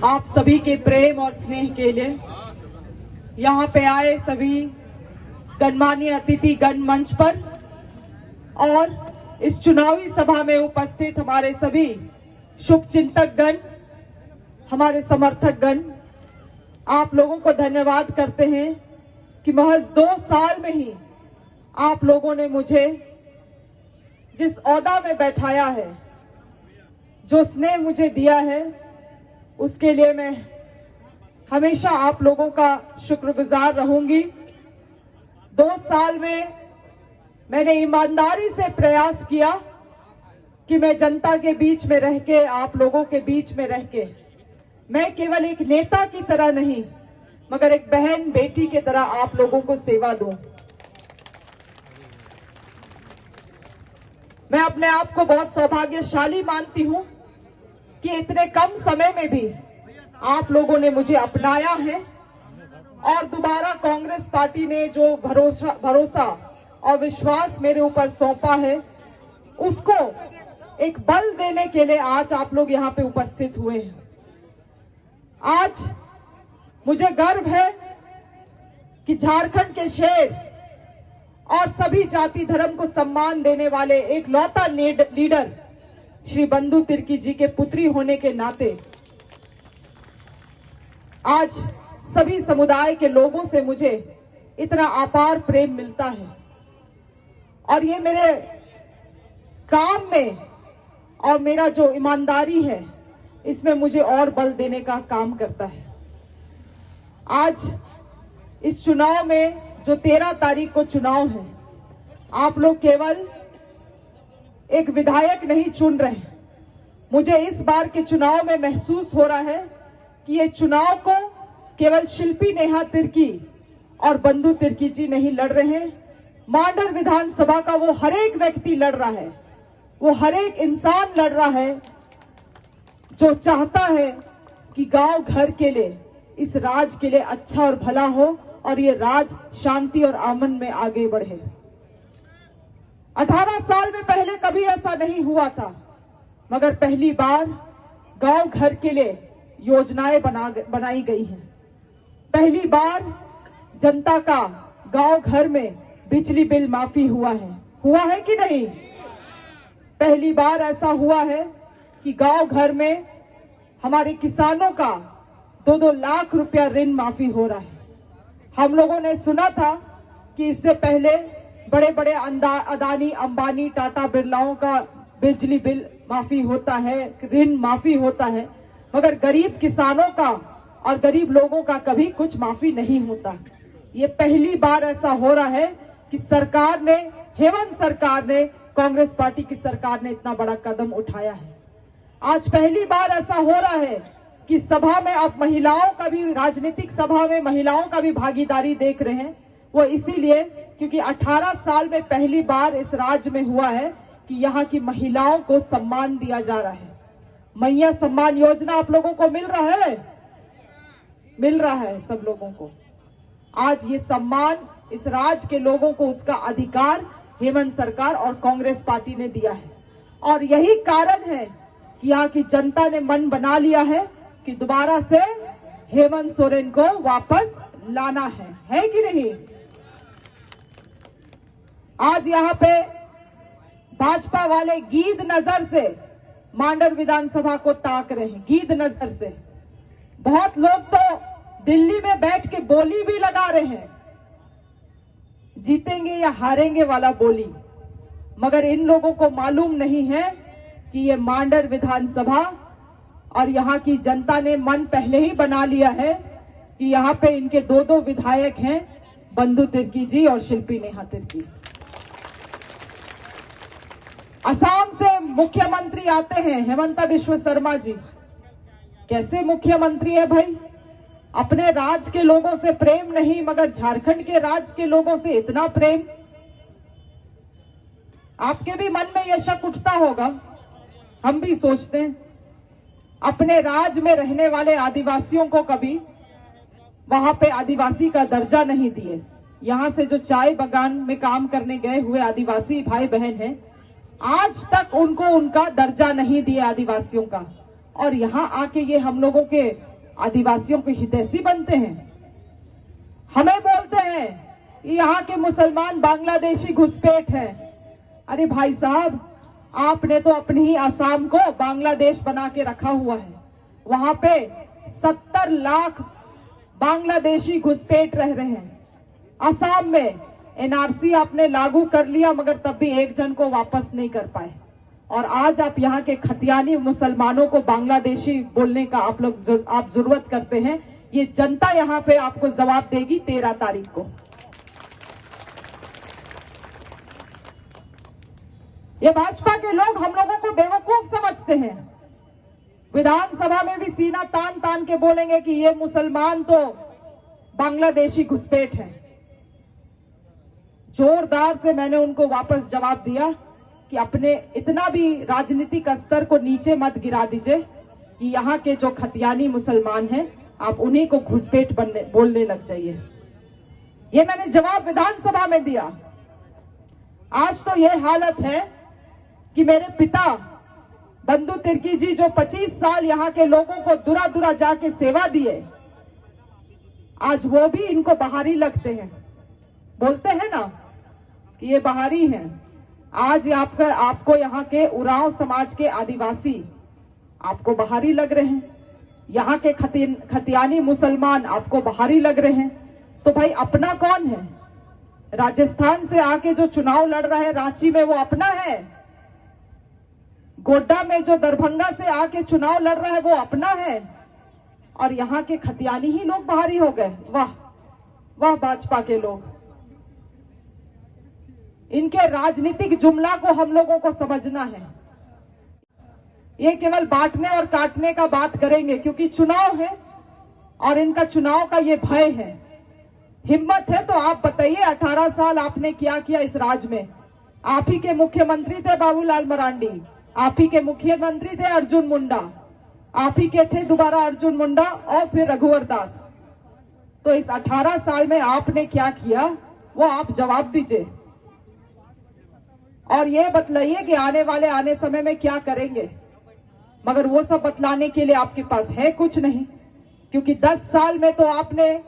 आप सभी के प्रेम और स्नेह के लिए यहाँ पे आए सभी गणमान्य अतिथि गण मंच पर और इस चुनावी सभा में उपस्थित हमारे सभी शुभचिंतक गण, हमारे समर्थक गण, आप लोगों को धन्यवाद करते हैं कि महज 2 साल में ही आप लोगों ने मुझे जिस ओहदा में बैठाया है, जो स्नेह मुझे दिया है, उसके लिए मैं हमेशा आप लोगों का शुक्रगुजार रहूंगी। 2 साल में मैंने ईमानदारी से प्रयास किया कि मैं जनता के बीच में रह के, आप लोगों के बीच में रह के, मैं केवल एक नेता की तरह नहीं मगर एक बहन बेटी की तरह आप लोगों को सेवा दूं। मैं अपने आप को बहुत सौभाग्यशाली मानती हूं कि इतने कम समय में भी आप लोगों ने मुझे अपनाया है और दोबारा कांग्रेस पार्टी ने जो भरोसा और विश्वास मेरे ऊपर सौंपा है, उसको एक बल देने के लिए आज आप लोग यहाँ पे उपस्थित हुए हैं। आज मुझे गर्व है कि झारखंड के शेर और सभी जाति धर्म को सम्मान देने वाले एक लौता लीडर श्री बंधु तिर्की जी के पुत्री होने के नाते आज सभी समुदाय के लोगों से मुझे इतना अपार प्रेम मिलता है और ये मेरे काम में और मेरा जो ईमानदारी है, इसमें मुझे और बल देने का काम करता है। आज इस चुनाव में जो 13 तारीख को चुनाव है, आप लोग केवल एक विधायक नहीं चुन रहे। मुझे इस बार के चुनाव में महसूस हो रहा है कि ये चुनाव को केवल शिल्पी नेहा तिर्की और बंधु तिर्की जी नहीं लड़ रहे हैं, मांडर विधानसभा का वो हर एक व्यक्ति लड़ रहा है, वो हर एक इंसान लड़ रहा है जो चाहता है कि गांव घर के लिए, इस राज के लिए अच्छा और भला हो और ये राज शांति और अमन में आगे बढ़े। 18 साल में पहले कभी ऐसा नहीं हुआ था, मगर पहली बार गांव घर के लिए योजनाएं बनाई गई हैं। पहली बार जनता का गांव घर में बिजली बिल माफी हुआ है कि नहीं? पहली बार ऐसा हुआ है कि गांव घर में हमारे किसानों का 2-2 लाख रुपया ऋण माफी हो रहा है। हम लोगों ने सुना था कि इससे पहले बड़े बड़े अदानी, अंबानी, टाटा, बिरलाओं का बिजली बिल माफी होता है, ऋण माफी होता है, मगर गरीब किसानों का और गरीब लोगों का कभी कुछ माफी नहीं होता। ये पहली बार ऐसा हो रहा है कि सरकार ने, हेमंत सरकार ने, कांग्रेस पार्टी की सरकार ने इतना बड़ा कदम उठाया है। आज पहली बार ऐसा हो रहा है कि सभा में आप महिलाओं का भी, राजनीतिक सभा में महिलाओं का भी भागीदारी देख रहे हैं। वो इसीलिए क्योंकि 18 साल में पहली बार इस राज्य में हुआ है कि यहाँ की महिलाओं को सम्मान दिया जा रहा है। मैया सम्मान योजना आप लोगों को मिल रहा है सब लोगों को। आज ये सम्मान इस राज्य के लोगों को, उसका अधिकार हेमंत सरकार और कांग्रेस पार्टी ने दिया है और यही कारण है कि यहाँ की जनता ने मन बना लिया है कि दोबारा से हेमंत सोरेन को वापस लाना है कि नहीं? आज यहाँ पे भाजपा वाले गीद नजर से मांडर विधानसभा को ताक रहे हैं, गीद नजर से। बहुत लोग तो दिल्ली में बैठ के बोली भी लगा रहे हैं, जीतेंगे या हारेंगे वाला बोली, मगर इन लोगों को मालूम नहीं है कि ये मांडर विधानसभा और यहाँ की जनता ने मन पहले ही बना लिया है कि यहाँ पे इनके 2 विधायक हैं, बंधु तिर्की जी और शिल्पी नेहा तिर्की। असम से मुख्यमंत्री आते हैं हेमंत बिश्व शर्मा जी। कैसे मुख्यमंत्री है भाई? अपने राज्य के लोगों से प्रेम नहीं, मगर झारखंड के राज्य के लोगों से इतना प्रेम। आपके भी मन में यह शक उठता होगा, हम भी सोचते हैं। अपने राज्य में रहने वाले आदिवासियों को कभी वहां पे आदिवासी का दर्जा नहीं दिए। यहाँ से जो चाय बागान में काम करने गए हुए आदिवासी भाई बहन हैं, आज तक उनको उनका दर्जा नहीं दिया आदिवासियों का। और यहाँ आके ये हम लोगों के आदिवासियों के हितैषी बनते हैं। हमें बोलते हैं कि यहाँ के मुसलमान बांग्लादेशी घुसपैठ हैं। अरे भाई साहब, आपने तो अपनी ही आसाम को बांग्लादेश बना के रखा हुआ है। वहां पे 70 लाख बांग्लादेशी घुसपैठ रह रहे हैं। आसाम में एनआरसी आपने लागू कर लिया, मगर तब भी एक जन को वापस नहीं कर पाए। और आज आप यहाँ के खतियानी मुसलमानों को बांग्लादेशी बोलने का आप जरूरत करते हैं। ये जनता यहाँ पे आपको जवाब देगी 13 तारीख को। ये भाजपा के लोग हम लोगों को बेवकूफ समझते हैं। विधानसभा में भी सीना तान तान के बोलेंगे कि ये मुसलमान तो बांग्लादेशी घुसपैठ हैं। जोरदार से मैंने उनको वापस जवाब दिया कि अपने इतना भी राजनीतिक स्तर को नीचे मत गिरा दीजिए कि यहाँ के जो खतियानी मुसलमान हैं आप उन्हीं को घुसपैठ बोलने लग जाइए। ये मैंने जवाब विधानसभा में दिया। आज तो ये हालत है कि मेरे पिता बंधु तिर्की जी जो 25 साल यहाँ के लोगों को दुरा दुरा जाके सेवा दिए, आज वो भी इनको बाहरी लगते हैं। बोलते हैं ना कि ये बाहरी हैं। आज आपको यहाँ के उरांव समाज के आदिवासी आपको बाहरी लग रहे हैं। यहाँ के खतियानी मुसलमान आपको बाहरी लग रहे हैं। तो भाई अपना कौन है? राजस्थान से आके जो चुनाव लड़ रहा है रांची में, वो अपना है। गोड्डा में जो दरभंगा से आके चुनाव लड़ रहा है वो अपना है। और यहाँ के खतियानी ही लोग बाहरी हो गए। वाह वाह भाजपा के लोग। इनके राजनीतिक जुमला को हम लोगों को समझना है। ये केवल बांटने और काटने का बात करेंगे क्योंकि चुनाव है और इनका चुनाव का ये भय है। हिम्मत है तो आप बताइए, 18 साल आपने क्या किया इस राज्य में? आप ही के मुख्यमंत्री थे बाबूलाल मरांडी, आप ही के मुख्यमंत्री थे अर्जुन मुंडा, आप ही के थे दोबारा अर्जुन मुंडा और फिर रघुवर दास। तो इस 18 साल में आपने क्या किया वो आप जवाब दीजिए और ये बतलाइए कि आने समय में क्या करेंगे। मगर वो सब बतलाने के लिए आपके पास है कुछ नहीं, क्योंकि 10 साल में तो आपने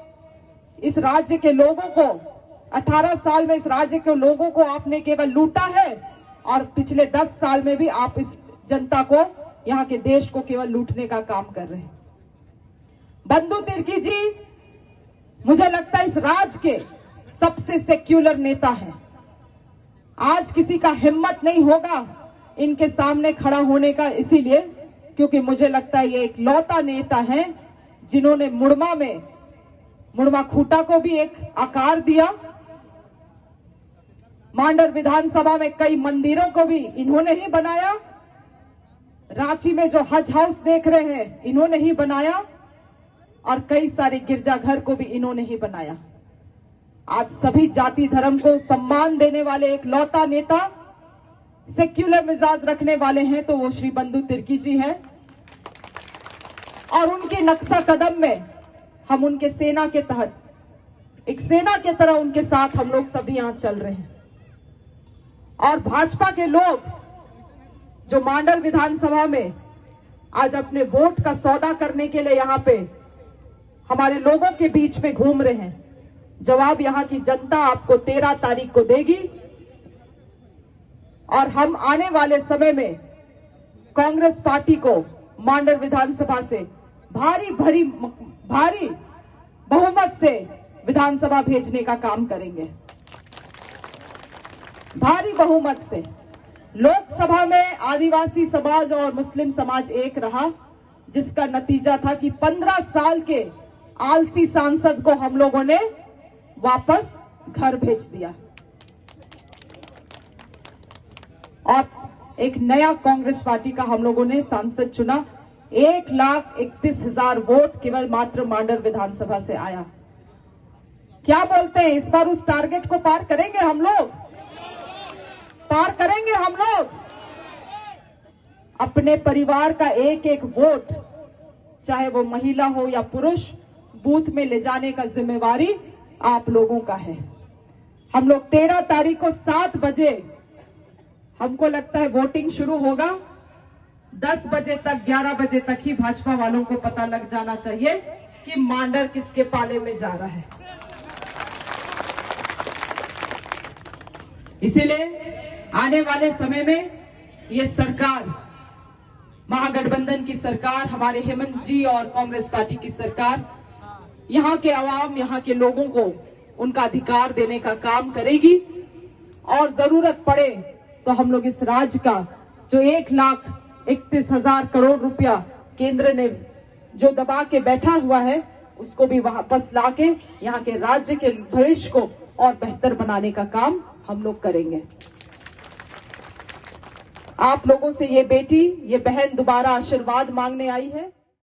इस राज्य के लोगों को, 18 साल में इस राज्य के लोगों को आपने केवल लूटा है और पिछले 10 साल में भी आप इस जनता को, यहाँ के देश को केवल लूटने का काम कर रहे हैं। बंधु तिर्की जी मुझे लगता है इस राज्य के सबसे सेक्युलर नेता हैं। आज किसी का हिम्मत नहीं होगा इनके सामने खड़ा होने का, इसीलिए क्योंकि मुझे लगता है ये एक लौता नेता है जिन्होंने मुड़मा खूंटा को भी एक आकार दिया। मांडर विधानसभा में कई मंदिरों को भी इन्होंने ही बनाया। रांची में जो हज हाउस देख रहे हैं इन्होंने ही बनाया और कई सारे गिरजाघर को भी इन्होंने ही बनाया। आज सभी जाति धर्म को सम्मान देने वाले एक लौता नेता, सेक्युलर मिजाज रखने वाले हैं तो वो श्री बंधु तिर्की जी हैं। और उनके नक्शा कदम में हम उनके सेना के तहत, एक सेना के तरह उनके साथ हम लोग सभी यहां चल रहे हैं। और भाजपा के लोग जो मांडर विधानसभा में आज अपने वोट का सौदा करने के लिए यहाँ पे हमारे लोगों के बीच में घूम रहे हैं, जवाब यहाँ की जनता आपको 13 तारीख को देगी। और हम आने वाले समय में कांग्रेस पार्टी को मांडर विधानसभा से भारी बहुमत से विधानसभा भेजने का काम करेंगे। भारी बहुमत से। लोकसभा में आदिवासी समाज और मुस्लिम समाज एक रहा, जिसका नतीजा था कि 15 साल के आलसी सांसद को हम लोगों ने वापस घर भेज दिया और एक नया कांग्रेस पार्टी का हम लोगों ने सांसद चुना। 1,31,000 वोट केवल मात्र मांडर विधानसभा से आया। क्या बोलते हैं, इस बार उस टारगेट को पार करेंगे हम लोग? पार करेंगे हम लोग। अपने परिवार का एक एक वोट, चाहे वो महिला हो या पुरुष, बूथ में ले जाने का जिम्मेवारी आप लोगों का है। हम लोग 13 तारीख को 7 बजे हमको लगता है वोटिंग शुरू होगा। 10 बजे तक 11 बजे तक ही भाजपा वालों को पता लग जाना चाहिए कि मांडर किसके पाले में जा रहा है। इसीलिए आने वाले समय में ये सरकार, महागठबंधन की सरकार, हमारे हेमंत जी और कांग्रेस पार्टी की सरकार यहाँ के आवाम, यहाँ के लोगों को उनका अधिकार देने का काम करेगी। और जरूरत पड़े तो हम लोग इस राज्य का जो 1,31,000 करोड़ रुपया केंद्र ने जो दबा के बैठा हुआ है, उसको भी वापस लाके यहाँ के राज्य के भविष्य को और बेहतर बनाने का काम हम लोग करेंगे। आप लोगों से ये बेटी, ये बहन दोबारा आशीर्वाद मांगने आई है।